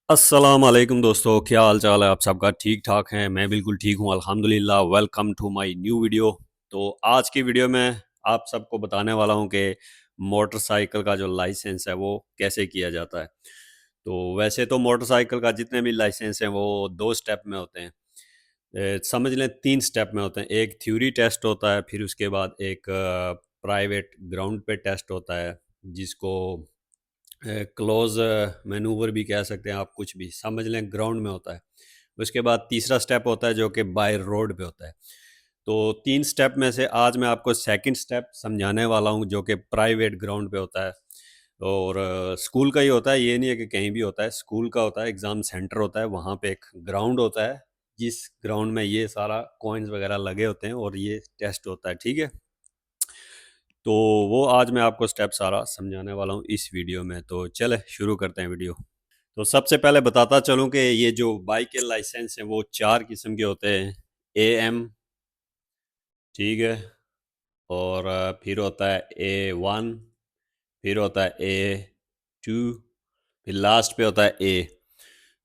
अस्सलाम वालेकुम दोस्तों, क्या हाल चाल है? आप सबका ठीक ठाक है? मैं बिल्कुल ठीक हूँ अल्हम्दुलिल्लाह। Welcome to my new video. तो आज की वीडियो में आप सबको बताने वाला हूँ कि मोटरसाइकिल का जो लाइसेंस है वो कैसे किया जाता है। तो वैसे तो मोटरसाइकिल का जितने भी लाइसेंस हैं वो दो स्टेप में होते हैं। समझ लें तीन स्टेप में होते हैं। एक थ्योरी टेस्ट होता है, फिर उसके बाद एक प्राइवेट ग्राउंड पे टेस्ट होता है जिसको क्लोज मैनूवर भी कह सकते हैं आप, कुछ भी समझ लें, ग्राउंड में होता है। उसके बाद तीसरा स्टेप होता है जो कि बाय रोड पे होता है। तो तीन स्टेप में से आज मैं आपको सेकंड स्टेप समझाने वाला हूँ जो कि प्राइवेट ग्राउंड पे होता है। और स्कूल का ही होता है, ये नहीं है कि कहीं भी होता है। स्कूल का होता है, एग्ज़ाम सेंटर होता है, वहाँ पे एक ग्राउंड होता है जिस ग्राउंड में ये सारा कॉइन्स वगैरह लगे होते हैं और ये टेस्ट होता है, ठीक है। तो वो आज मैं आपको स्टेप सारा समझाने वाला हूँ इस वीडियो में। तो चले शुरू करते हैं वीडियो। तो सबसे पहले बताता चलूँ कि ये जो बाइक के लाइसेंस हैं वो चार किस्म के होते हैं। AM, ठीक है। और फिर होता है A1, फिर होता है A2, फिर लास्ट पे होता है A।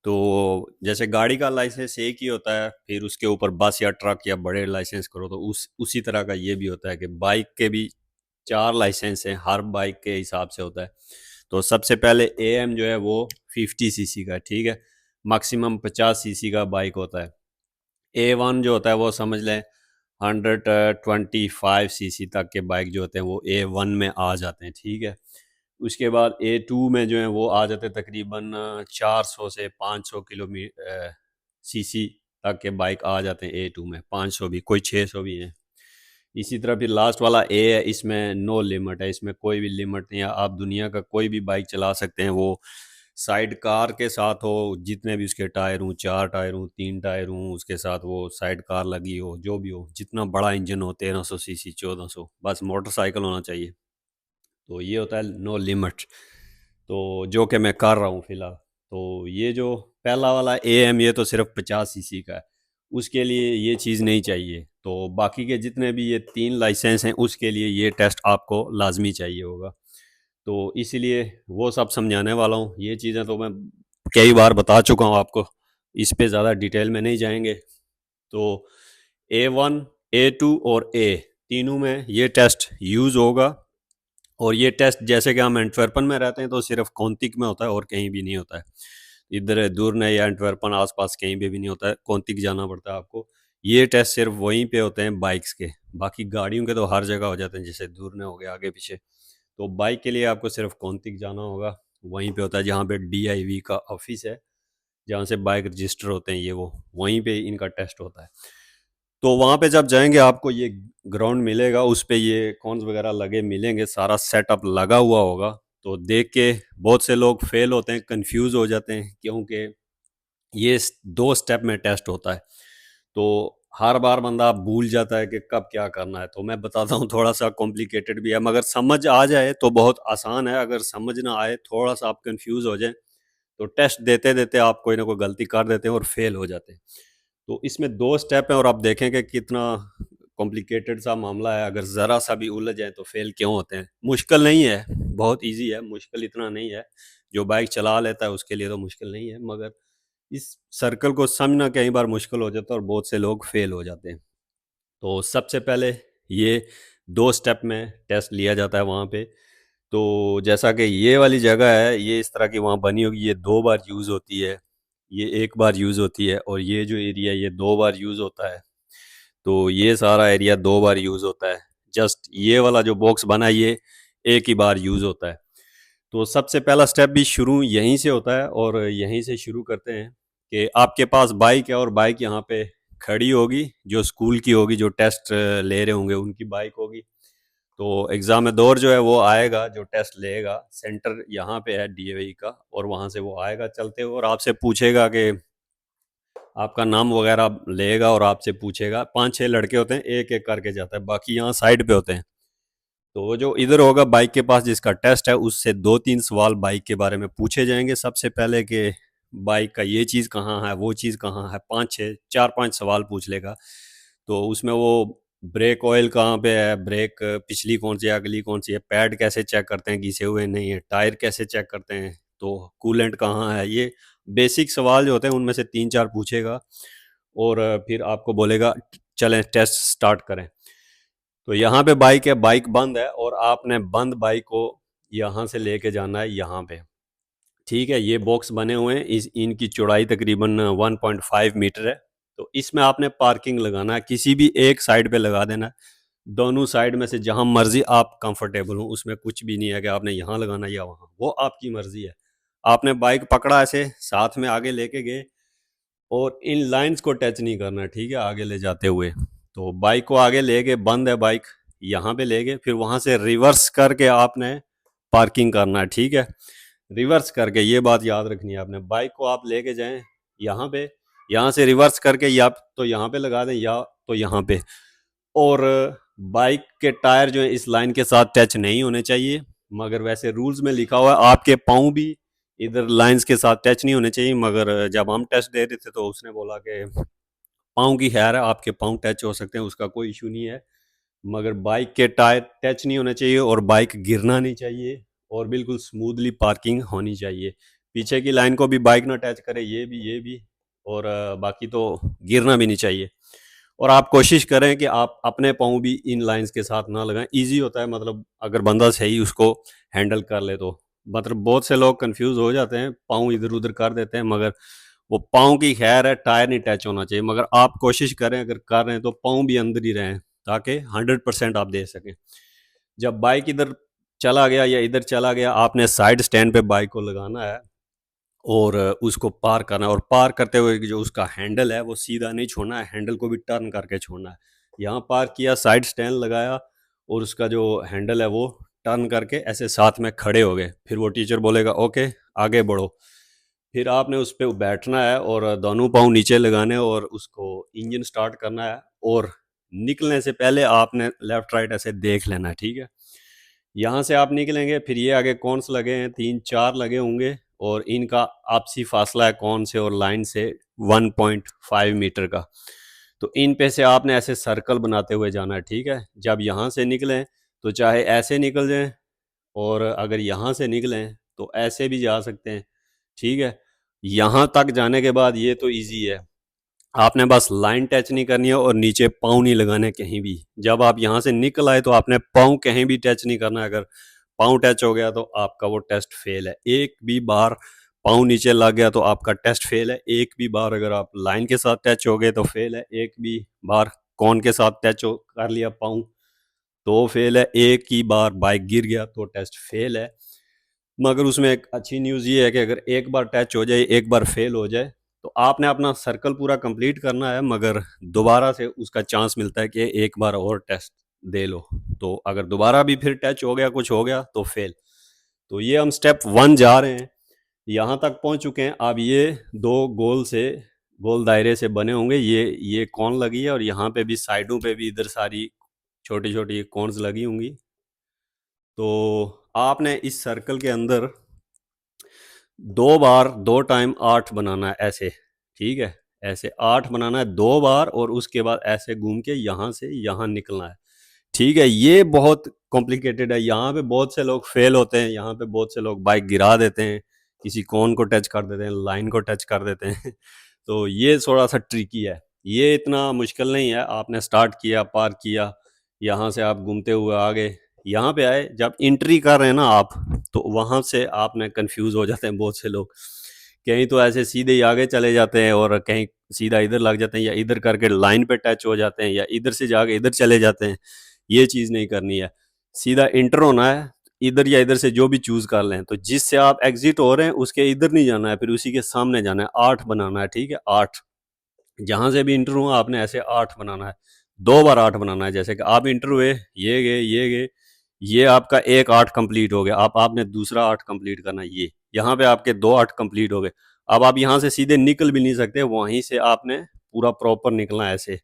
तो जैसे गाड़ी का लाइसेंस एक ही होता है, फिर उसके ऊपर बस या ट्रक या बड़े लाइसेंस करो तो उसी तरह का ये भी होता है कि बाइक के भी चार लाइसेंस हैं, हर बाइक के हिसाब से होता है। तो सबसे पहले AM जो है वो 50 सीसी का है, ठीक है। मैक्सिमम 50 सीसी का बाइक होता है। A1 जो होता है वो समझ लें 125 सीसी तक के बाइक जो होते हैं वो A1 में आ जाते हैं, ठीक है। उसके बाद A2 में जो है वो आ जाते हैं तकरीबन 400 से 500 किलोमीटर सीसी तक के बाइक आ जाते हैं A2 में, 500 भी, कोई 600 भी हैं। इसी तरह फिर लास्ट वाला A है, इसमें नो लिमिट है, इसमें कोई भी लिमिट नहीं है। आप दुनिया का कोई भी बाइक चला सकते हैं, वो साइड कार के साथ हो, जितने भी उसके टायर हों, 4 टायर हों, 3 टायर हों, उसके साथ वो साइड कार लगी हो, जो भी हो, जितना बड़ा इंजन हो, 1300 सीसी, 1400, बस मोटरसाइकिल होना चाहिए। तो ये होता है नो लिमिट। तो जो कि मैं कर रहा हूँ फ़िलहाल। तो ये जो पहला वाला AM, ये तो सिर्फ 50 सीसी का है, उसके लिए ये चीज़ नहीं चाहिए। तो बाकी के जितने भी ये तीन लाइसेंस हैं उसके लिए ये टेस्ट आपको लाजमी चाहिए होगा। तो इसीलिए वो सब समझाने वाला हूँ। ये चीज़ें तो मैं कई बार बता चुका हूँ आपको, इस पे ज़्यादा डिटेल में नहीं जाएंगे। तो A1, A2 और A, तीनों में ये टेस्ट यूज़ होगा। और ये टेस्ट जैसे कि हम एंटवर्पन में रहते हैं तो सिर्फ कोंतिक में होता है और कहीं भी नहीं होता है। इधर दूर नहीं, या एंटवर्पन आसपास कहीं पे भी नहीं होता है, कोंतिक जाना पड़ता है आपको। ये टेस्ट सिर्फ वहीं पे होते हैं बाइक्स के। बाकी गाड़ियों के तो हर जगह हो जाते हैं, जैसे दूर ने हो गया, आगे पीछे। तो बाइक के लिए आपको सिर्फ कोंतिक जाना होगा, वहीं पे होता है जहाँ पे DIV का ऑफिस है, जहाँ से बाइक रजिस्टर होते हैं ये, वो वहीं पे इनका टेस्ट होता है। तो वहाँ पे जब जाएंगे आपको ये ग्राउंड मिलेगा, उस पे ये कॉन्स वगैरह लगे मिलेंगे, सारा सेटअप लगा हुआ होगा। तो देख के बहुत से लोग फेल होते हैं, कंफ्यूज हो जाते हैं, क्योंकि ये दो स्टेप में टेस्ट होता है। तो हर बार बंदा भूल जाता है कि कब क्या करना है। तो मैं बताता हूँ, थोड़ा सा कॉम्प्लिकेटेड भी है, मगर समझ आ जाए तो बहुत आसान है। अगर समझ ना आए, थोड़ा सा आप कंफ्यूज हो जाए, तो टेस्ट देते देते आप कोई ना कोई गलती कर देते हैं और फेल हो जाते हैं। तो इसमें दो स्टेप हैं और आप देखें कि कितना कॉम्प्लिकेटेड सा मामला है। अगर ज़रा सा भी उलझ जाए तो फेल क्यों होते हैं। मुश्किल नहीं है, बहुत इजी है, मुश्किल इतना नहीं है। जो बाइक चला लेता है उसके लिए तो मुश्किल नहीं है, मगर इस सर्कल को समझना कई बार मुश्किल हो जाता है और बहुत से लोग फेल हो जाते हैं। तो सबसे पहले ये दो स्टेप में टेस्ट लिया जाता है वहाँ पे। तो जैसा कि ये वाली जगह है, ये इस तरह की वहाँ बनी होगी, ये दो बार यूज़ होती है, ये एक बार यूज़ होती है, और ये जो एरिया ये दो बार यूज़ होता है। तो ये सारा एरिया दो बार यूज़ होता है। जस्ट ये वाला जो बॉक्स बना है ये एक ही बार यूज़ होता है। तो सबसे पहला स्टेप भी शुरू यहीं से होता है, और यहीं से शुरू करते हैं कि आपके पास बाइक है और बाइक यहाँ पे खड़ी होगी, जो स्कूल की होगी, जो टेस्ट ले रहे होंगे उनकी बाइक होगी। तो एग्जामिनर जो है वो आएगा, जो टेस्ट लेगा, सेंटर यहाँ पे है DAV का, और वहाँ से वो आएगा चलते हुए और आपसे पूछेगा कि आपका नाम वगैरह लेगा, और आपसे पूछेगा। 5-6 लड़के होते हैं, एक एक करके जाता है, बाकी यहाँ साइड पे होते हैं। तो वो जो इधर होगा बाइक के पास जिसका टेस्ट है, उससे 2-3 सवाल बाइक के बारे में पूछे जाएंगे सबसे पहले, कि बाइक का ये चीज़ कहाँ है, वो चीज़ कहाँ है, 5-6, 4-5 सवाल पूछ लेगा। तो उसमें वो ब्रेक ऑयल कहाँ पे है, ब्रेक पिछली कौन सी है, अगली कौन सी है, पैड कैसे चेक करते हैं घिसे हुए नहीं है, टायर कैसे चेक करते हैं, तो कूलेंट कहाँ है, ये बेसिक सवाल जो होते हैं उनमें से 3-4 पूछेगा और फिर आपको बोलेगा चलें टेस्ट स्टार्ट करें। तो यहाँ पे बाइक है, बाइक बंद है और आपने बंद बाइक को यहाँ से लेके जाना है यहाँ पे, ठीक है। ये बॉक्स बने हुए हैं, इनकी चौड़ाई तकरीबन 1.5 मीटर है। तो इसमें आपने पार्किंग लगाना है, किसी भी एक साइड पे लगा देना है, दोनों साइड में से जहां मर्जी आप कंफर्टेबल हो, उसमें कुछ भी नहीं है कि आपने यहाँ लगाना या वहाँ, वो आपकी मर्जी है। आपने बाइक पकड़ा ऐसे साथ में आगे लेके गए और इन लाइंस को टच नहीं करना, ठीक है, आगे ले जाते हुए। तो बाइक को आगे ले गए, बंद है बाइक, यहाँ पे ले गए, फिर वहां से रिवर्स करके आपने पार्किंग करना है, ठीक है। रिवर्स करके, ये बात याद रखनी है आपने, बाइक को आप लेके जाएं यहाँ पे, यहाँ से रिवर्स करके या तो यहाँ पे लगा दें या तो यहाँ पे। और बाइक के टायर जो है इस लाइन के साथ टच नहीं होने चाहिए, मगर वैसे रूल्स में लिखा हुआ है आपके पाँव भी इधर लाइंस के साथ टच नहीं होने चाहिए। मगर जब हम टेस्ट दे रहे थे तो उसने बोला कि पाँव की खैर है, आपके पाँव टच हो सकते हैं, उसका कोई इशू नहीं है, मगर बाइक के टायर टच नहीं होने चाहिए और बाइक गिरना नहीं चाहिए और बिल्कुल स्मूथली पार्किंग होनी चाहिए। पीछे की लाइन को भी बाइक ना टच करे, ये भी और बाकी तो गिरना भी नहीं चाहिए। और आप कोशिश करें कि आप अपने पाँव भी इन लाइंस के साथ ना लगाएं, ईजी होता है, मतलब अगर बंदा सही उसको हैंडल कर ले तो। मतलब बहुत से लोग कंफ्यूज हो जाते हैं, पाँव इधर उधर कर देते हैं, मगर वो पाँव की खैर है, टायर नहीं टच होना चाहिए। मगर आप कोशिश करें, अगर कर रहे हैं तो पाँव भी अंदर ही रहें ताकि 100% आप दे सकें। जब बाइक इधर चला गया या इधर चला गया, आपने साइड स्टैंड पे बाइक को लगाना है और उसको पार करना है। और पार करते हुए जो उसका हैंडल है वो सीधा नहीं छोड़ना है, हैंडल को भी टर्न करके छोड़ना है। यहाँ पार किया, साइड स्टैंड लगाया और उसका जो हैंडल है वो टर्न करके ऐसे साथ में खड़े हो गए। फिर वो टीचर बोलेगा ओके आगे बढ़ो, फिर आपने उस पर बैठना है और दोनों पाँव नीचे लगाने और उसको इंजन स्टार्ट करना है। और निकलने से पहले आपने लेफ्ट राइट ऐसे देख लेना है, ठीक है। यहाँ से आप निकलेंगे, फिर ये आगे कौन से लगे हैं, 3-4 लगे होंगे और इनका आपसी फासला है कौन से और लाइन से 1.5 मीटर का। तो इन पे से आपने ऐसे सर्कल बनाते हुए जाना है, ठीक है। जब यहाँ से निकलें तो चाहे ऐसे निकल जाएं और अगर यहाँ से निकलें तो ऐसे भी जा सकते हैं, ठीक है। यहाँ तक जाने के बाद ये तो इजी है, आपने बस लाइन टच नहीं करनी है और नीचे पाँव नहीं लगाने कहीं भी। जब आप यहाँ से निकल आए तो आपने पाँव कहीं भी टच नहीं करना है, अगर पाँव टच हो गया तो आपका वो टेस्ट फेल है। एक भी बार पाँव नीचे लग गया तो आपका टेस्ट फेल है। एक भी बार अगर आप लाइन के साथ टच हो गए तो फेल है। एक भी बार कौन के साथ टच हो कर लिया पाँव तो फेल है। एक ही बार बाइक गिर गया तो टेस्ट फेल है। मगर उसमें एक अच्छी न्यूज़ ये है कि अगर एक बार टच हो जाए, एक बार फेल हो जाए, तो आपने अपना सर्कल पूरा कंप्लीट करना है, मगर दोबारा से उसका चांस मिलता है कि एक बार और टेस्ट दे लो। तो अगर दोबारा भी फिर टच हो गया, कुछ हो गया तो फेल। तो ये हम स्टेप 1 जा रहे हैं, यहाँ तक पहुँच चुके हैं। अब ये 2 गोल दायरे से बने होंगे, ये कौन लगी है और यहाँ पे भी साइडों पे भी इधर सारी छोटी छोटी कॉर्न्स लगी होंगी। तो आपने इस सर्कल के अंदर 2 बार 2 टाइम 8 बनाना है ऐसे, ठीक है। ऐसे 8 बनाना है 2 बार और उसके बाद ऐसे घूम के यहाँ से यहाँ निकलना है, ठीक है। ये बहुत कॉम्प्लिकेटेड है, यहाँ पे बहुत से लोग फेल होते हैं, यहाँ पे बहुत से लोग बाइक गिरा देते हैं, किसी कॉर्न को टच कर देते हैं, लाइन को टच कर देते हैं तो ये थोड़ा सा ट्रिकी है, ये इतना मुश्किल नहीं है। आपने स्टार्ट किया, पार किया, यहाँ से आप घूमते हुए आ गए, यहाँ पे आए, जब एंट्री कर रहे हैं ना आप, तो वहाँ से आपने कंफ्यूज हो जाते हैं बहुत से लोग, कहीं तो ऐसे सीधे ही आगे चले जाते हैं और कहीं सीधा इधर लग जाते हैं या इधर करके लाइन पे टच हो जाते हैं या इधर से जाके इधर चले जाते हैं। ये चीज़ नहीं करनी है, सीधा इंटर होना है, इधर या इधर से जो भी चूज कर लें। तो जिससे आप एग्जिट हो रहे हैं उसके इधर नहीं जाना है, फिर उसी के सामने जाना है, 8 बनाना है, ठीक है। 8 जहाँ से भी इंटर हुआ आपने ऐसे 8 बनाना है, 2 बार 8 बनाना है। जैसे कि आप इंटर हुए, ये गए, ये आपका एक 8 कंप्लीट हो गया, आप आपने दूसरा 8 कंप्लीट करना है, ये यहाँ पे आपके 2 8 कंप्लीट हो गए। अब आप यहाँ से सीधे निकल भी नहीं सकते, वहीं से आपने पूरा प्रॉपर निकलना है ऐसे।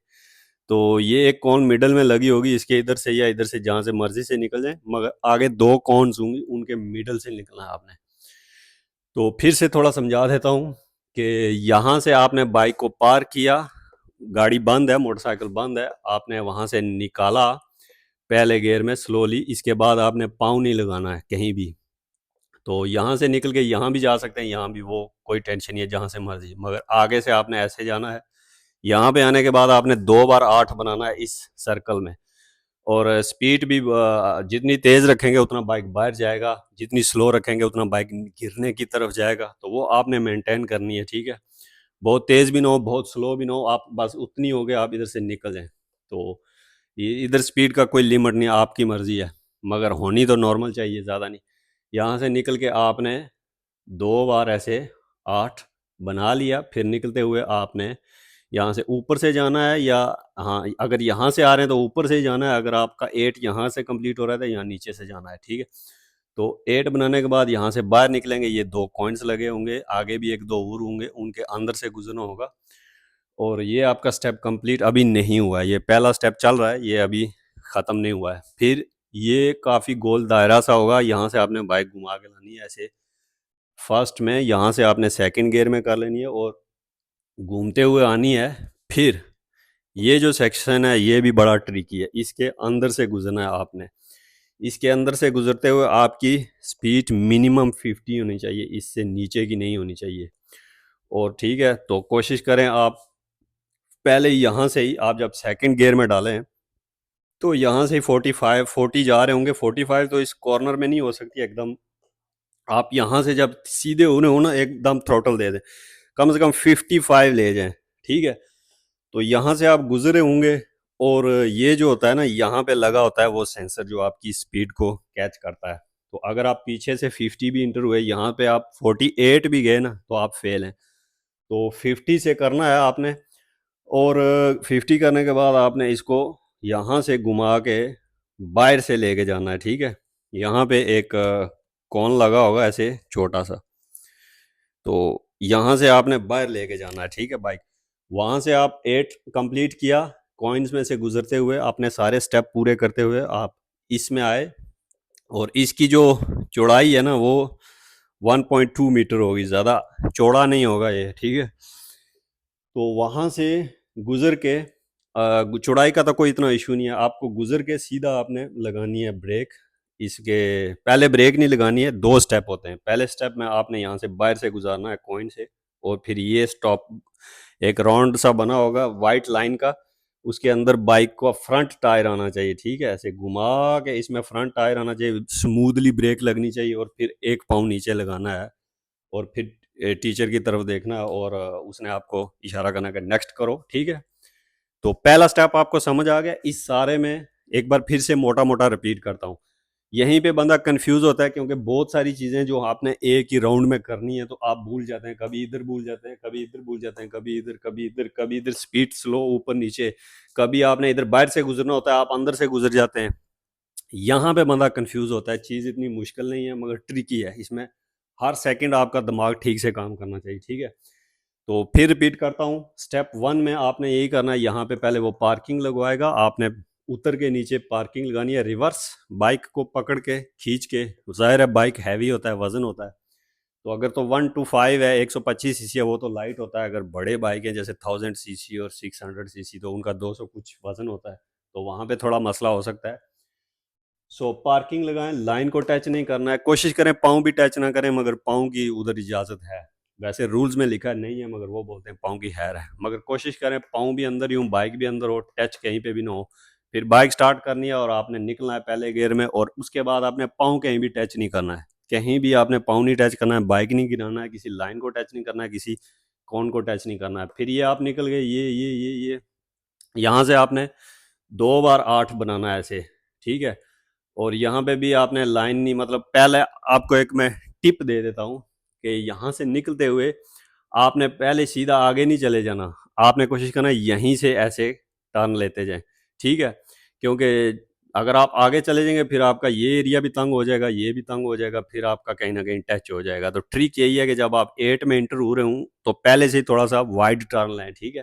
तो ये एक कॉर्न मिडल में लगी होगी, इसके इधर से या इधर से जहाँ से मर्जी से निकल जाए, मगर आगे 2 कॉर्न्स होंगी, उनके मिडल से निकलना है आपने। तो फिर से थोड़ा समझा देता हूँ कि यहाँ से आपने बाइक को पार किया, गाड़ी बंद है, मोटरसाइकिल बंद है, आपने वहाँ से निकाला पहले गियर में स्लोली, इसके बाद आपने पाँव नहीं लगाना है कहीं भी। तो यहाँ से निकल के यहाँ भी जा सकते हैं, यहाँ भी वो कोई टेंशन नहीं है, जहाँ से मर्जी। मगर आगे से आपने ऐसे जाना है। यहाँ पे आने के बाद आपने 2 बार 8 बनाना है इस सर्कल में। और स्पीड भी जितनी तेज़ रखेंगे उतना बाइक बाहर जाएगा, जितनी स्लो रखेंगे उतना बाइक गिरने की तरफ जाएगा। तो वो आपने मेंटेन करनी है, ठीक है। बहुत तेज़ भी ना हो, बहुत स्लो भी ना हो, आप बस उतनी हो गए आप इधर से निकल जाएं। तो ये इधर स्पीड का कोई लिमिट नहीं, आपकी मर्जी है, मगर होनी तो नॉर्मल चाहिए, ज़्यादा नहीं। यहाँ से निकल के आपने 2 बार ऐसे 8 बना लिया, फिर निकलते हुए आपने यहाँ से ऊपर से जाना है, या हाँ, अगर यहाँ से आ रहे हैं तो ऊपर से ही जाना है। अगर आपका 8 यहाँ से कंप्लीट हो रहा है तो यहाँ नीचे से जाना है, ठीक है। तो 8 बनाने के बाद यहाँ से बाहर निकलेंगे, ये 2 कॉइन्स लगे होंगे, आगे भी 1-2 और होंगे, उनके अंदर से गुजरना होगा। और ये आपका स्टेप कंप्लीट अभी नहीं हुआ है, ये पहला स्टेप चल रहा है, ये अभी ख़त्म नहीं हुआ है। फिर ये काफ़ी गोल दायरा सा होगा, यहाँ से आपने बाइक घुमा के लानी है ऐसे। फर्स्ट में यहाँ से आपने सेकंड गियर में कर लेनी है और घूमते हुए आनी है। फिर ये जो सेक्शन है ये भी बड़ा ट्रिकी है, इसके अंदर से गुजरना है आपने। इसके अंदर से गुजरते हुए आपकी स्पीड मिनिमम 50 होनी चाहिए, इससे नीचे की नहीं होनी चाहिए। और ठीक है, तो कोशिश करें आप पहले यहाँ से ही, आप जब सेकंड गियर में डालें तो यहाँ से ही 40 जा रहे होंगे। 45 तो इस कॉर्नर में नहीं हो सकती एकदम। आप यहाँ से जब सीधे उन्हें हो ना, एकदम थ्रोटल दे दें, कम से कम 55 ले जाएं, ठीक है। तो यहाँ से आप गुजरे होंगे और ये जो होता है ना, यहाँ पे लगा होता है वो सेंसर जो आपकी स्पीड को कैच करता है। तो अगर आप पीछे से 50 भी इंटर हुए, यहाँ पे आप 48 भी गए ना, तो आप फेल हैं। तो 50 से करना है आपने, और 50 करने के बाद आपने इसको यहाँ से घुमा के बाहर से लेके जाना है, ठीक है। यहाँ पे एक कॉन लगा होगा ऐसे छोटा सा, तो यहाँ से आपने बाहर लेके जाना है, ठीक है बाइक। वहाँ से आप 8 कंप्लीट किया, कॉइन्स में से गुजरते हुए अपने सारे स्टेप पूरे करते हुए आप इसमें आए। और इसकी जो चौड़ाई है ना वो 1.2 मीटर होगी, ज़्यादा चौड़ा नहीं होगा ये, ठीक है। तो वहाँ से गुजर के चौड़ाई का तो कोई इतना इशू नहीं है, आपको गुजर के सीधा आपने लगानी है ब्रेक। इसके पहले ब्रेक नहीं लगानी है, 2 स्टेप होते हैं। पहले स्टेप में आपने यहाँ से बाहर से गुजारना है कॉइन से, और फिर ये स्टॉप एक राउंड सा बना होगा वाइट लाइन का, उसके अंदर बाइक को फ्रंट टायर आना चाहिए, ठीक है। ऐसे घुमा के इसमें फ्रंट टायर आना चाहिए, स्मूथली ब्रेक लगनी चाहिए, और फिर 1 पाँव नीचे लगाना है। और फिर टीचर की तरफ देखना है और उसने आपको इशारा करना है कि नेक्स्ट करो, ठीक है। तो पहला स्टेप आपको समझ आ गया। इस सारे में एक बार फिर से मोटा मोटा रिपीट करता हूँ। यहीं पे बंदा कंफ्यूज होता है, क्योंकि बहुत सारी चीज़ें जो आपने एक ही राउंड में करनी है, तो आप भूल जाते हैं, कभी इधर भूल जाते हैं, कभी इधर भूल जाते हैं, कभी इधर, कभी इधर, कभी इधर, स्पीड स्लो ऊपर नीचे, कभी आपने इधर बाहर से गुजरना होता है, आप अंदर से गुजर जाते हैं। यहाँ पे बंदा कंफ्यूज होता है। चीज़ इतनी मुश्किल नहीं है, मगर ट्रिकी है। इसमें हर सेकंड आपका दिमाग ठीक से काम करना चाहिए, ठीक है। तो फिर रिपीट करता हूँ, स्टेप 1 में आपने यही करना है, यहाँ पे पहले वो पार्किंग लगवाएगा, आपने उतर के नीचे पार्किंग लगानी है, रिवर्स बाइक को पकड़ के खींच के। ज़ाहिर है बाइक हैवी होता है, वजन होता है, तो अगर तो 1 to 5 है, 125 सीसी है, वो तो लाइट होता है। अगर बड़े बाइक हैं जैसे 1000 सीसी और 600 सीसी, तो उनका 200 कुछ वजन होता है, तो वहाँ पे थोड़ा मसला हो सकता है। सो पार्किंग लगाएं, लाइन को टच नहीं करना है, कोशिश करें पाँव भी टच ना करें, मगर पाँव की उधर इजाज़त है। वैसे रूल्स में लिखा नहीं है, मगर वो बोलते हैं पाँव की है, मगर कोशिश करें पाँव भी अंदर ही हो, बाइक भी अंदर हो, टच कहीं पे भी ना हो। फिर बाइक स्टार्ट करनी है और आपने निकलना है पहले गियर में, और उसके बाद आपने पाँव कहीं भी टच नहीं करना है। कहीं भी आपने पाँव नहीं टच करना है, बाइक नहीं गिराना है, किसी लाइन को टच नहीं करना है, किसी कौन को टच नहीं करना है। फिर ये आप निकल गए, ये यहाँ से आपने 2 बार 8 बनाना है ऐसे, ठीक है। और यहाँ पे भी आपने लाइन नहीं, मतलब पहले आपको एक मैं टिप दे देता हूँ कि यहाँ से निकलते हुए आपने पहले सीधा आगे नहीं चले जाना, आपने कोशिश करना यहीं से ऐसे टर्न लेते जाएं, ठीक है। क्योंकि अगर आप आगे चले जाएंगे फिर आपका ये एरिया भी तंग हो जाएगा, ये भी तंग हो जाएगा, फिर आपका कहीं ना कहीं टच हो जाएगा। तो ट्रिक यही है कि जब आप 8 में इंटर हो रहे हूँ तो पहले से ही थोड़ा सा वाइड टर्न लें, ठीक है।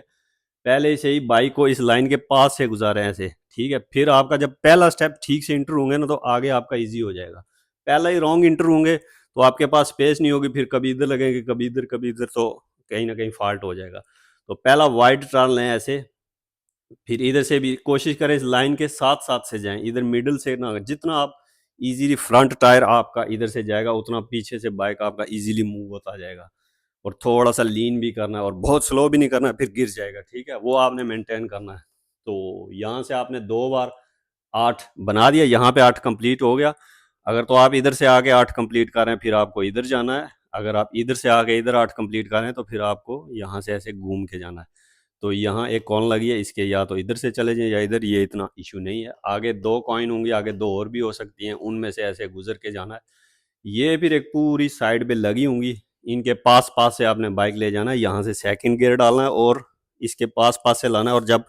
पहले से ही बाइक को इस लाइन के पास से गुजारें ऐसे, ठीक है। फिर आपका जब पहला स्टेप ठीक से इंटर होंगे ना, तो आगे आपका इजी हो जाएगा। पहला ही रॉन्ग इंटर होंगे तो आपके पास स्पेस नहीं होगी, फिर कभी इधर लगेंगे, कभी इधर, कभी इधर, तो कहीं ना कहीं फॉल्ट हो जाएगा। तो पहला वाइड टर्न लें ऐसे, फिर इधर से भी कोशिश करें इस लाइन के साथ साथ से जाएं, इधर मिडिल से ना। जितना आप इजीली फ्रंट टायर आपका इधर से जाएगा, उतना पीछे से बाइक आपका इजीली मूव होता जाएगा। और थोड़ा सा लीन भी करना है और बहुत स्लो भी नहीं करना है, फिर गिर जाएगा, ठीक है, वो आपने मेंटेन करना है। तो यहाँ से आपने 2 बार 8 बना दिया, यहाँ पे 8 कंप्लीट हो गया। अगर तो आप इधर से आके 8 कंप्लीट कर रहे हैं, फिर आपको इधर जाना है। अगर आप इधर से आके इधर 8 कंप्लीट कर रहे हैं, तो फिर आपको यहाँ से ऐसे घूम के जाना है। तो यहाँ एक कॉइन लगी है, इसके या तो इधर से चले जाएं या इधर, ये इतना इशू नहीं है। आगे 2 कॉइन होंगी, आगे 2 और भी हो सकती हैं, उनमें से ऐसे गुजर के जाना है। ये फिर एक पूरी साइड पे लगी होंगी, इनके पास पास से आपने बाइक ले जाना है। यहाँ से सेकंड गियर डालना है और इसके पास पास से लाना है। और जब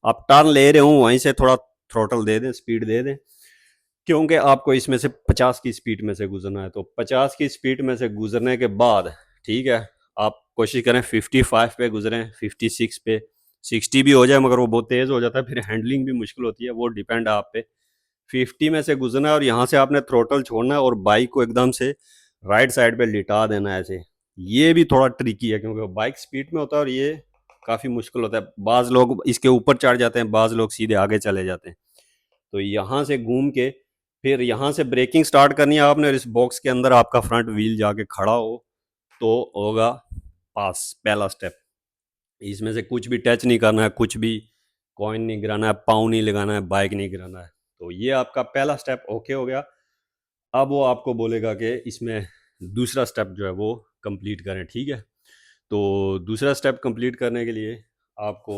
आप टर्न ले रहे हो वहीं से थोड़ा थ्रोटल दे दें, स्पीड दे दें, क्योंकि आपको इसमें से 50 की स्पीड में से गुजरना है। तो 50 की स्पीड में से गुजरने के बाद, ठीक है, आप कोशिश करें 55 पे गुजरें, 56 पे, 60 भी हो जाए, मगर वो बहुत तेज़ हो जाता है, फिर हैंडलिंग भी मुश्किल होती है, वो डिपेंड है आप पे। 50 में से गुजरना है और यहाँ से आपने थ्रोटल छोड़ना है और बाइक को एकदम से राइट साइड पे लिटा देना है ऐसे। ये भी थोड़ा ट्रिकी है, क्योंकि बाइक स्पीड में होता है और ये काफ़ी मुश्किल होता है। बाज़ लोग इसके ऊपर चढ़ जाते हैं, बाज़ लोग सीधे आगे चले जाते हैं। तो यहाँ से घूम के फिर यहाँ से ब्रेकिंग स्टार्ट करनी है आपने, और इस बॉक्स के अंदर आपका फ्रंट व्हील जाके खड़ा हो तो होगा पास, पहला स्टेप। इसमें से कुछ भी टच नहीं करना है, कुछ भी कॉइन नहीं गिराना है, पाँव नहीं लगाना है, बाइक नहीं गिराना है। तो ये आपका पहला स्टेप ओके हो गया। अब वो आपको बोलेगा कि इसमें दूसरा स्टेप जो है वो कंप्लीट करें, ठीक है। तो दूसरा स्टेप कंप्लीट करने के लिए आपको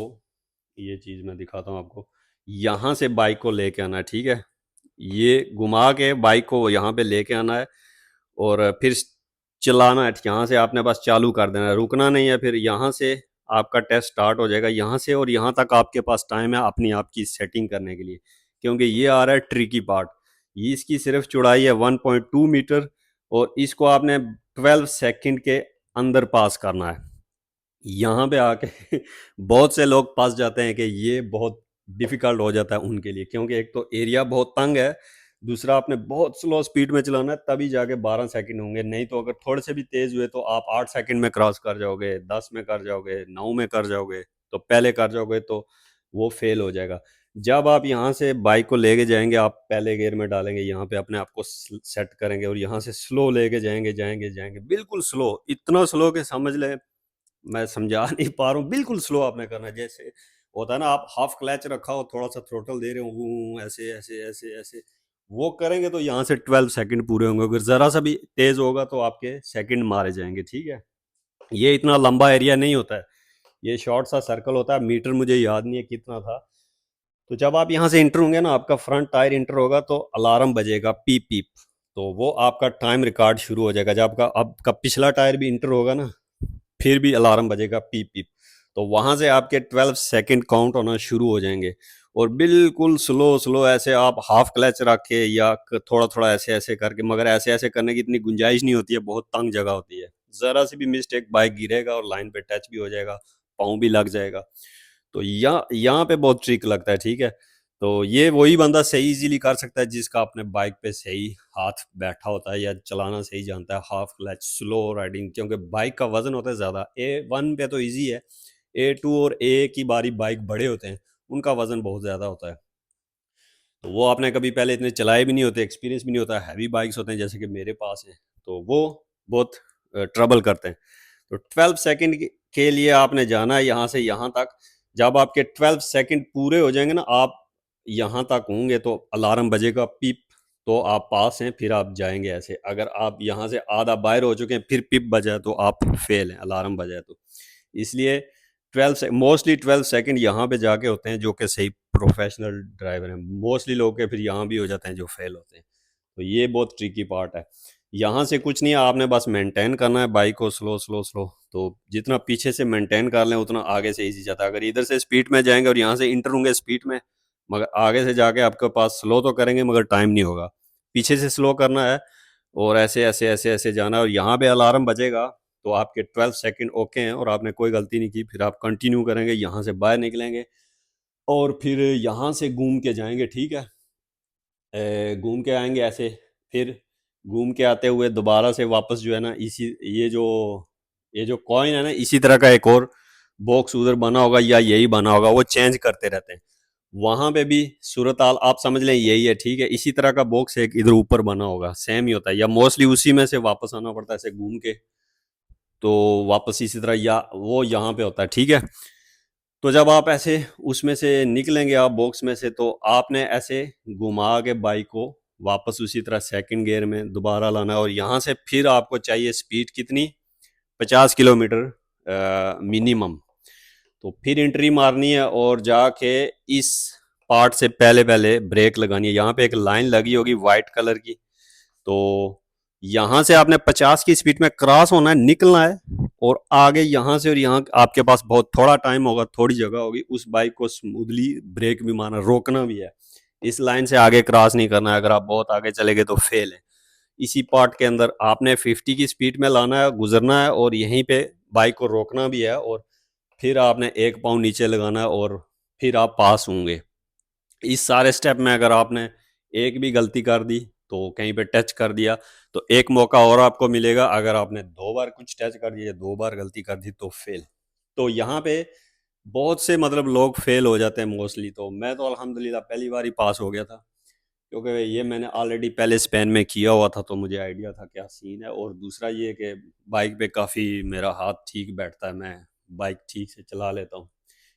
ये चीज़ मैं दिखाता हूँ आपको। यहाँ से बाइक को लेके आना है, ठीक है, ये घुमा के बाइक को यहाँ पे लेके आना है और फिर चलाना है। यहाँ से आपने बस चालू कर देना है, रुकना नहीं है। फिर यहाँ से आपका टेस्ट स्टार्ट हो जाएगा। यहाँ से और यहाँ तक आपके पास टाइम है अपनी आप की सेटिंग करने के लिए, क्योंकि ये आ रहा है ट्रिकी पार्ट। ये इसकी सिर्फ चौड़ाई है 1.2 मीटर और इसको आपने 12 सेकंड के अंदर पास करना है। यहाँ पे आके बहुत से लोग फंस जाते हैं कि ये बहुत डिफ़िकल्ट हो जाता है उनके लिए, क्योंकि एक तो एरिया बहुत तंग है, दूसरा आपने बहुत स्लो स्पीड में चलाना है, तभी जाके 12 सेकंड होंगे। नहीं तो अगर थोड़े से भी तेज़ हुए तो आप 8 सेकंड में क्रॉस कर जाओगे, 10 में कर जाओगे, 9 में कर जाओगे, तो पहले कर जाओगे तो वो फ़ेल हो जाएगा। जब आप यहाँ से बाइक को लेके जाएँगे, आप पहले गियर में डालेंगे, यहाँ पे अपने आप को सेट करेंगे और यहाँ से स्लो लेके जाएँगे, जाएँगे, जाएँगे, बिल्कुल स्लो, इतना स्लो कि समझ लें, मैं समझा नहीं पा रहा हूँ, बिल्कुल स्लो आपने करना है। जैसे होता है ना, आप हाफ क्लच रखा हो, थोड़ा-सा थ्रॉटल दे रहे हो, वूँ ऐसे, ऐसे, ऐसे, ऐसे, वो करेंगे तो यहाँ से 12 सेकंड पूरे होंगे। अगर ज़रा-सा भी तेज़ होगा तो आपके सेकंड मारे जाएँगे, ठीक है? ये इतना लंबा एरिया नहीं होता है, ये शॉर्ट सा सर्कल होता है, मीटर मुझे याद नहीं है कितना था। तो जब आप यहाँ से एंटर होंगे ना, आपका फ्रंट टायर एंटर होगा तो अलार्म बजेगा, पीप पीप, तो वो आपका टाइम रिकॉर्ड शुरू हो जाएगा। जब आपका पिछला टायर भी एंटर होगा ना, फिर भी अलार्म बजेगा, पीप पीप, तो वहाँ से आपके 12 सेकंड काउंट होना शुरू हो जाएंगे। और बिल्कुल स्लो स्लो ऐसे आप हाफ क्लच रख के या थोड़ा थोड़ा ऐसे ऐसे करके, मगर ऐसे ऐसे करने की इतनी गुंजाइश नहीं होती है, बहुत तंग जगह होती है, ज़रा सी भी मिस्टेक बाइक गिरेगा और लाइन पे टच भी हो जाएगा, पाँव भी लग जाएगा। तो यहाँ पे बहुत ट्रिक लगता है, ठीक है। तो ये वही बंदा सही इजीली कर सकता है जिसका अपने बाइक पे सही हाथ बैठा होता है या चलाना सही जानता है, हाफ क्लच, स्लो राइडिंग, क्योंकि बाइक का वजन होता है ज़्यादा। A1 पे तो इजी है, A2 और A की बारी बाइक बड़े होते हैं, उनका वजन बहुत ज़्यादा होता है। तो वो आपने कभी पहले इतने चलाए भी नहीं होते, एक्सपीरियंस भी नहीं होता, हैवी बाइक्स होते हैं जैसे कि मेरे पास है, तो वो बहुत ट्रबल करते हैं। तो 12 सेकंड के लिए आपने जाना है यहाँ से यहाँ तक। जब आपके 12 सेकंड पूरे हो जाएंगे ना, आप यहाँ तक होंगे तो अलार्म बजेगा, पीप, तो आप पास हैं, फिर आप जाएंगे ऐसे। अगर आप यहाँ से आधा बाहर हो चुके हैं फिर पिप बजाए तो आप फेल हैं, अलार्म बजाए तो। इसलिए 12 से मोस्टली 12 सेकंड यहाँ पे जाके होते हैं जो कि सही प्रोफेशनल ड्राइवर हैं। मोस्टली लोग के फिर यहाँ भी हो जाते हैं जो फेल होते हैं। तो ये बहुत ट्रिकी पार्ट है। यहाँ से कुछ नहीं है, आपने बस मेंटेन करना है बाइक को, स्लो स्लो स्लो। तो जितना पीछे से मेंटेन कर लें उतना आगे से इजी जाता है। अगर इधर से स्पीड में जाएंगे और यहाँ से इंटर होंगे स्पीड में, मगर आगे से जाके आपके पास स्लो तो करेंगे मगर टाइम नहीं होगा। पीछे से स्लो करना है और ऐसे ऐसे ऐसे ऐसे जाना है। और यहाँ पे अलार्म बजेगा तो आपके 12 सेकंड ओके हैं और आपने कोई गलती नहीं की। फिर आप कंटिन्यू करेंगे, यहाँ से बाहर निकलेंगे और फिर यहाँ से घूम के जाएंगे, ठीक है। घूम के आएंगे ऐसे, फिर घूम के आते हुए दोबारा से वापस जो है ना, इसी ये जो कॉइन है ना, इसी तरह का एक और बॉक्स उधर बना होगा या यही बना होगा, वो चेंज करते रहते हैं। वहां पे भी सूरत हाल आप समझ लें यही है, ठीक है। इसी तरह का बॉक्स एक इधर ऊपर बना होगा, सेम ही होता है, या मोस्टली उसी में से वापस आना पड़ता है ऐसे घूम के, तो वापस इसी तरह, या वो यहाँ पे होता है, ठीक है। तो जब आप ऐसे उसमें से निकलेंगे आप बॉक्स में से, तो आपने ऐसे घुमा के बाइक को वापस उसी तरह सेकंड गियर में दोबारा लाना है, और यहाँ से फिर आपको चाहिए स्पीड कितनी, 50 किलोमीटर मिनिमम। तो फिर एंट्री मारनी है और जाके इस पार्ट से पहले पहले ब्रेक लगानी है। यहाँ पे एक लाइन लगी होगी वाइट कलर की, तो यहाँ से आपने 50 की स्पीड में क्रॉस होना है, निकलना है, और आगे यहाँ से और यहाँ आपके पास बहुत थोड़ा टाइम होगा, थोड़ी जगह होगी, उस बाइक को स्मूथली ब्रेक भी मारना, रोकना भी है। इस लाइन से आगे क्रॉस नहीं करना है, अगर आप बहुत आगे चले गए तो फेल है। इसी पार्ट के अंदर आपने 50 की स्पीड में लाना है, गुजरना है, और यहीं पे बाइक को रोकना भी है, और फिर आपने एक पाँव नीचे लगाना है, और फिर आप पास होंगे। इस सारे स्टेप में अगर आपने एक भी गलती कर दी, तो कहीं पे टच कर दिया, तो एक मौका और आपको मिलेगा। अगर आपने 2 बार कुछ टच कर दिया, 2 बार गलती कर दी, तो फेल। तो यहाँ पे बहुत से मतलब लोग फेल हो जाते हैं मोस्टली। तो मैं तो अल्हम्दुलिल्लाह पहली बार ही पास हो गया था, क्योंकि ये मैंने ऑलरेडी पहले स्पेन में किया हुआ था, तो मुझे आइडिया था क्या सीन है। और दूसरा ये कि बाइक पे काफ़ी मेरा हाथ ठीक बैठता है, मैं बाइक ठीक से चला लेता हूँ,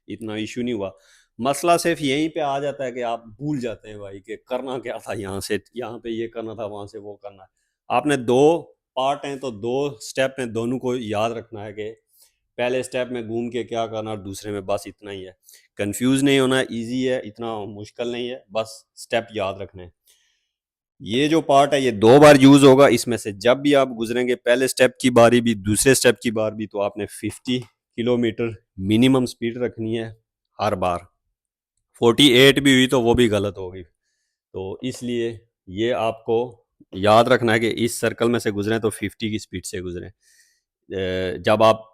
इतना इशू नहीं हुआ। मसला सिर्फ यहीं पे आ जाता है कि आप भूल जाते हैं भाई कि करना क्या था, यहाँ से यहाँ पे ये करना था, वहाँ से वो करना है। आपने 2 पार्ट हैं, तो 2 स्टेप में दोनों को याद रखना है कि पहले स्टेप में घूम के क्या करना, और दूसरे में, बस इतना ही है। कंफ्यूज नहीं होना, इजी है, इतना मुश्किल नहीं है, बस स्टेप याद रखने हैं। ये जो पार्ट है ये 2 बार यूज होगा, इसमें से जब भी आप गुजरेंगे, पहले स्टेप की बारी भी दूसरे स्टेप की बार भी, तो आपने 50 किलोमीटर मिनिमम स्पीड रखनी है हर बार। 48 भी हुई तो वो भी गलत होगी। तो इसलिए ये आपको याद रखना है कि इस सर्कल में से गुजरें तो 50 की स्पीड से गुजरें जब आप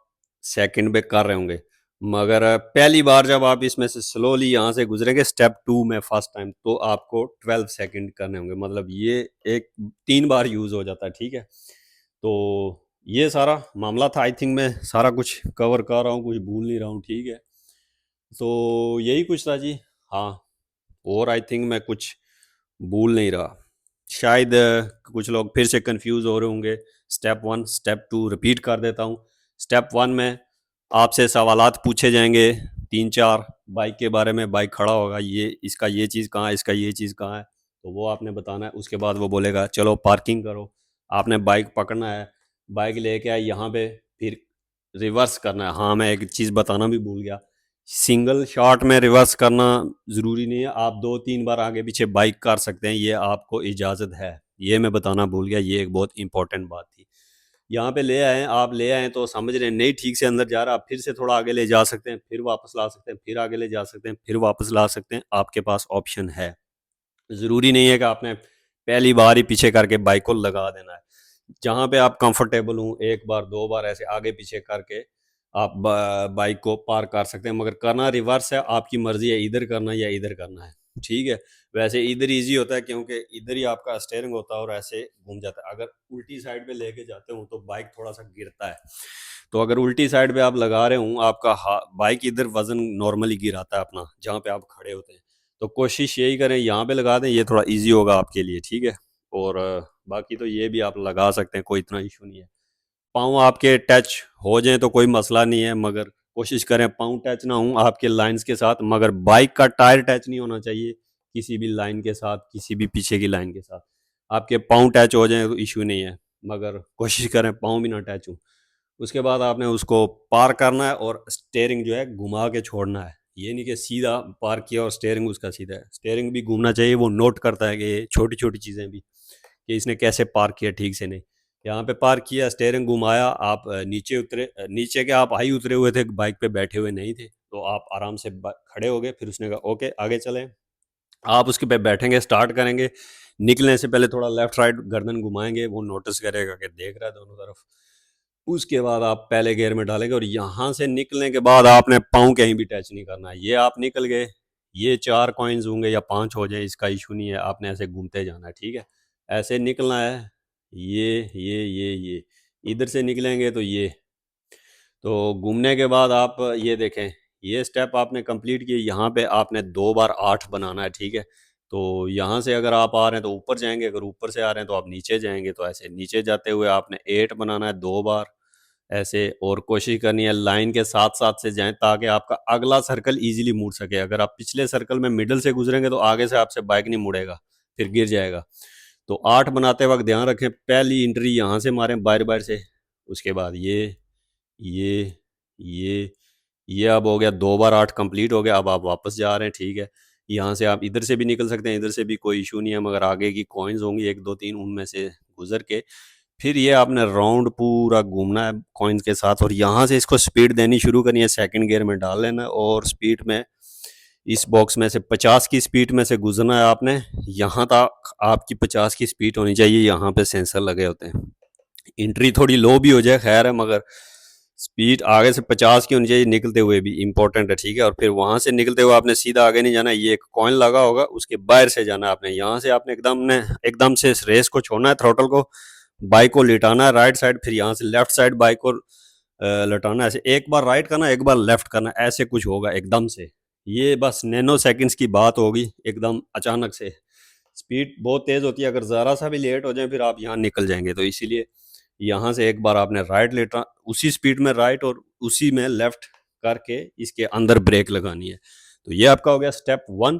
सेकंड पे कर रहे होंगे। मगर पहली बार जब आप इसमें से स्लोली यहाँ से गुजरेंगे स्टेप 2 में फर्स्ट टाइम, तो आपको 12 सेकंड करने होंगे। मतलब ये एक 3 बार यूज़ हो जाता है, ठीक है। तो ये सारा मामला था। आई थिंक मैं सारा कुछ कवर कर रहा हूँ, कुछ भूल नहीं रहा हूँ, ठीक है। तो यही कुछ था जी। हाँ, और आई थिंक मैं कुछ भूल नहीं रहा। शायद कुछ लोग फिर से कंफ्यूज हो रहे होंगे। स्टेप 1 स्टेप 2 रिपीट कर देता हूँ। स्टेप 1 में आपसे सवालात पूछे जाएंगे 3-4 बाइक के बारे में। बाइक खड़ा होगा, ये इसका ये चीज़ कहाँ है, इसका ये चीज़ कहाँ है, तो वो आपने बताना है। उसके बाद वो बोलेगा चलो पार्किंग करो, आपने बाइक पकड़ना है, बाइक लेके आए यहाँ पे, फिर रिवर्स करना है। हाँ, मैं एक चीज़ बताना भी भूल गया, सिंगल शॉट में रिवर्स करना ज़रूरी नहीं है, आप 2-3 बार आगे पीछे बाइक कर सकते हैं, ये आपको इजाज़त है। ये मैं बताना भूल गया, ये एक बहुत इंपॉर्टेंट बात थी। यहाँ पे ले आए, आप ले आए तो समझ रहे हैं नहीं ठीक से अंदर जा रहा, आप फिर से थोड़ा आगे ले जा सकते हैं, फिर वापस ला सकते हैं, फिर आगे ले जा सकते हैं, फिर वापस ला सकते हैं, आपके पास ऑप्शन है। ज़रूरी नहीं है कि आपने पहली बार ही पीछे करके बाइक को लगा देना है। जहाँ पे आप कंफर्टेबल हों, 1 बार 2 बार ऐसे आगे पीछे करके आप बाइक को पार कर सकते हैं। मगर करना रिवर्स है, आपकी मर्जी है इधर करना या इधर करना है, ठीक है। वैसे इधर इजी होता है, क्योंकि इधर ही आपका स्टेयरिंग होता है और ऐसे घूम जाता है। अगर उल्टी साइड पे लेके जाते हो तो बाइक थोड़ा सा गिरता है। तो अगर उल्टी साइड पे आप लगा रहे हो, आपका बाइक इधर वजन नॉर्मली गिराता है अपना जहाँ पे आप खड़े होते हैं। तो कोशिश यही करें यहाँ पे लगा दें, ये थोड़ा इजी होगा आपके लिए, ठीक है। और बाकी तो ये भी आप लगा सकते हैं, कोई इतना इशू नहीं है। पाँव आपके टच हो जाएं तो कोई मसला नहीं है, मगर कोशिश करें पाँव टच ना हो आपके लाइंस के साथ। मगर बाइक का टायर टच नहीं होना चाहिए किसी भी लाइन के साथ, किसी भी पीछे की लाइन के साथ। आपके पाँव टच हो जाएं तो इशू नहीं है, मगर कोशिश करें पाँव भी ना टच हो। उसके बाद आपने उसको पार करना है और स्टेयरिंग जो है घुमा के छोड़ना है। ये नहीं कि सीधा पार किया और स्टेयरिंग उसका सीधा है, स्टेयरिंग भी घूमना चाहिए। वो नोट करता है कि ये छोटी छोटी चीज़ें भी, कि इसने कैसे पार किया ठीक से नहीं। यहाँ पे पार किया, स्टेयरिंग घुमाया, आप नीचे उतरे, नीचे के आप हाई उतरे हुए थे, बाइक पे बैठे हुए नहीं थे, तो आप आराम से खड़े हो गए। फिर उसने कहा ओके आगे चलें। आप उसके पे बैठेंगे, स्टार्ट करेंगे। निकलने से पहले थोड़ा लेफ्ट राइट गर्दन घुमाएंगे, वो नोटिस करेगा कि देख रहा है दोनों तरफ। उसके बाद आप पहले गियर में डालेंगे, और यहाँ से निकलने के बाद आपने पाँव कहीं भी टच नहीं करना है। ये आप निकल गए, ये 4 कॉइन्स होंगे या 5 हो जाए, इसका इशू नहीं है, आपने ऐसे घूमते जाना है, ठीक है। ऐसे निकलना है, ये इधर से निकलेंगे तो ये। तो घूमने के बाद आप ये देखें, ये स्टेप आपने कंप्लीट किए, यहाँ पे आपने 2 बार 8 बनाना है, ठीक है। तो यहाँ से अगर आप आ रहे हैं तो ऊपर जाएंगे, अगर ऊपर से आ रहे हैं तो आप नीचे जाएंगे, तो ऐसे नीचे जाते हुए आपने 8 बनाना है 2 बार ऐसे, और कोशिश करनी है लाइन के साथ साथ से जाएं ताकि आपका अगला सर्कल इजीली मुड़ सके। अगर आप पिछले सर्कल में मिडल से गुजरेंगे तो आगे से आपसे बाइक नहीं मुड़ेगा, फिर गिर जाएगा। तो 8 बनाते वक्त ध्यान रखें पहली एंट्री यहाँ से मारें बाहर बाहर से, उसके बाद ये ये ये अब हो गया, 2 बार 8 कंप्लीट हो गया। अब आप वापस जा रहे हैं, ठीक है। यहाँ से आप इधर से भी निकल सकते हैं, इधर से भी कोई इशू नहीं है, मगर आगे की कॉइन्स होंगी 1 2 3, उनमें से गुजर के फिर ये आपने राउंड पूरा घूमना है कॉइन्स के साथ, और यहाँ से इसको स्पीड देनी शुरू करनी है, सेकंड गियर में डाल लेना, और स्पीड में इस बॉक्स में से 50 की स्पीड में से गुजरना है आपने। यहाँ तक आपकी 50 की स्पीड होनी चाहिए, यहाँ पे सेंसर लगे होते हैं। एंट्री थोड़ी लो भी हो जाए खैर है, मगर स्पीड आगे से 50 की होनी चाहिए, निकलते हुए भी इंपॉर्टेंट है, ठीक है। और फिर वहां से निकलते हुए आपने सीधा आगे नहीं जाना, ये एक कॉइन लगा होगा उसके बाहर से जाना है आपने। यहाँ से आपने एकदम से रेस को छोड़ना है, थ्रोटल को, बाइक को लिटाना है राइट साइड, फिर यहाँ से लेफ्ट साइड बाइक को लटाना है, ऐसे एक बार राइट करना एक बार लेफ्ट करना, ऐसे कुछ होगा एकदम से। ये बस नैनो सेकंड्स की बात होगी, एकदम अचानक से। स्पीड बहुत तेज़ होती है, अगर ज़रा सा भी लेट हो जाए फिर आप यहाँ निकल जाएंगे, तो इसीलिए यहाँ से एक बार आपने राइट लेटा, उसी स्पीड में राइट और उसी में लेफ्ट करके इसके अंदर ब्रेक लगानी है। तो ये आपका हो गया स्टेप 1।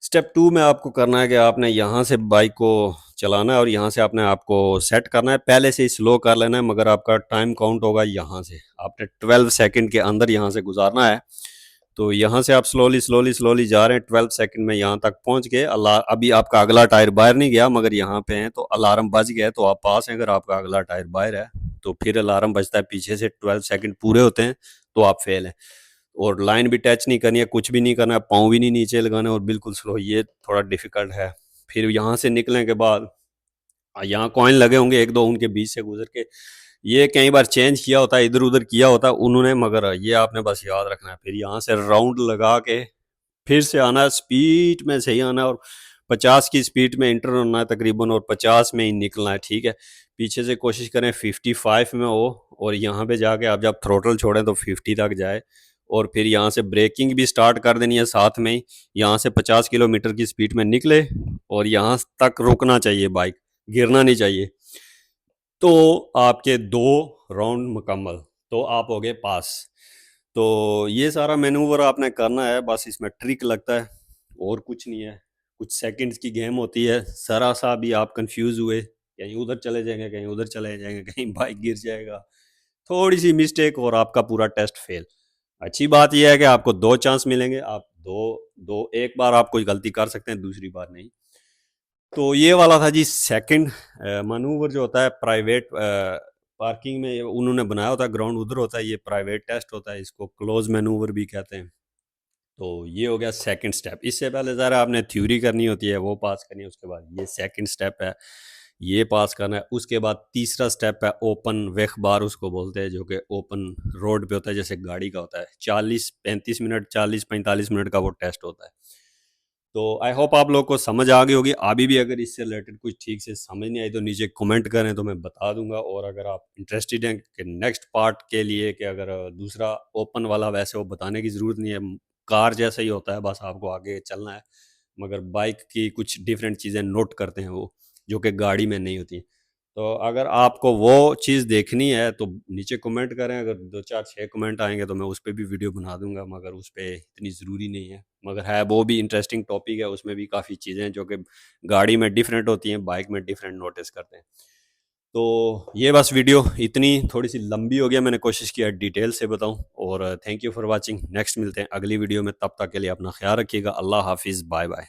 स्टेप 2 में आपको करना है कि आपने यहाँ से बाइक को चलाना है और यहाँ से आपने आपको सेट करना है, पहले से ही स्लो कर लेना है, मगर आपका टाइम काउंट होगा यहाँ से, आपने 12 सेकंड के अंदर यहाँ से गुजारना है। तो यहाँ से आप स्लोली स्लोली स्लोली जा रहे हैं, 12 सेकंड में यहाँ तक पहुँच गए। अभी आपका अगला टायर बाहर नहीं गया, मगर यहाँ पे हैं तो अलार्म बज गया, तो आप पास हैं। अगर आपका अगला टायर बाहर है तो फिर अलार्म बजता है पीछे से, 12 सेकंड पूरे होते हैं तो आप फेल हैं। और लाइन भी टच नहीं करनी है, कुछ भी नहीं करना है, पाँव भी नहीं नीचे लगाना है, और बिल्कुल स्लो, ये थोड़ा डिफिकल्ट है। फिर यहाँ से निकलने के बाद यहाँ कॉइन लगे होंगे 1 2, उनके बीच से गुजर के, ये कई बार चेंज किया होता है, इधर उधर किया होता है उन्होंने, मगर ये आपने बस याद रखना है। फिर यहाँ से राउंड लगा के फिर से आना है, स्पीड में सही आना है, और 50 की स्पीड में इंटर होना है तकरीबन, और 50 में ही निकलना है, ठीक है। पीछे से कोशिश करें 55 में हो, और यहाँ पे जाके आप जब थ्रोटल छोड़ें तो 50 तक जाए, और फिर यहाँ से ब्रेकिंग भी स्टार्ट कर देनी है साथ में ही। यहाँ से 50 किलोमीटर की स्पीड में निकले और यहाँ तक रुकना चाहिए बाइक, गिरना नहीं चाहिए। तो आपके 2 राउंड मुकम्मल, तो आप हो गए पास। तो ये सारा मैनूवर आपने करना है, बस इसमें ट्रिक लगता है और कुछ नहीं है। कुछ सेकंड्स की गेम होती है, ज़रा सा भी आप कंफ्यूज हुए, कहीं उधर चले जाएंगे कहीं उधर चले जाएंगे, कहीं बाइक गिर जाएगा, थोड़ी सी मिस्टेक और आपका पूरा टेस्ट फेल। अच्छी बात यह है कि आपको 2 चांस मिलेंगे, आप दो दो एक बार आप कोई गलती कर सकते हैं, दूसरी बार नहीं। तो ये वाला था जी सेकंड मनूवर, जो होता है प्राइवेट पार्किंग में उन्होंने बनाया होता है, ग्राउंड उधर होता है, ये प्राइवेट टेस्ट होता है, इसको क्लोज मैनूवर भी कहते हैं। तो ये हो गया सेकंड स्टेप। इससे पहले ज़रा आपने थ्योरी करनी होती है, वो पास करनी है, उसके बाद ये सेकंड स्टेप है, ये पास करना है। उसके बाद तीसरा स्टेप है ओपन वेख बार उसको बोलते हैं, जो कि ओपन रोड पे होता है, जैसे गाड़ी का होता है। 40-35 मिनट 40-45 मिनट का वो टेस्ट होता है। तो आई होप आप लोग को समझ आ गई होगी। अभी भी अगर इससे रिलेटेड कुछ ठीक से समझ नहीं आई तो नीचे कमेंट करें तो मैं बता दूंगा। और अगर आप इंटरेस्टेड हैं कि नेक्स्ट पार्ट के लिए, कि अगर दूसरा ओपन वाला, वैसे वो बताने की ज़रूरत नहीं है, कार जैसा ही होता है, बस आपको आगे चलना है, मगर बाइक की कुछ डिफरेंट चीज़ें नोट करते हैं वो, जो कि गाड़ी में नहीं होती। तो अगर आपको वो चीज़ देखनी है तो नीचे कमेंट करें, अगर 2 4 6 कमेंट आएंगे तो मैं उस पर भी वीडियो बना दूंगा, मगर उस पर इतनी ज़रूरी नहीं है। मगर है, वो भी इंटरेस्टिंग टॉपिक है, उसमें भी काफ़ी चीज़ें हैं जो कि गाड़ी में डिफरेंट होती हैं, बाइक में डिफरेंट नोटिस करते हैं। तो ये बस वीडियो इतनी थोड़ी सी लंबी हो गया, मैंने कोशिश किया डिटेल से बताऊं। और thank you for watching. Next मिलते हैं अगली वीडियो में, तब तक के लिए अपना ख्याल रखिएगा। अल्लाह हाफिज़, बाय बाय।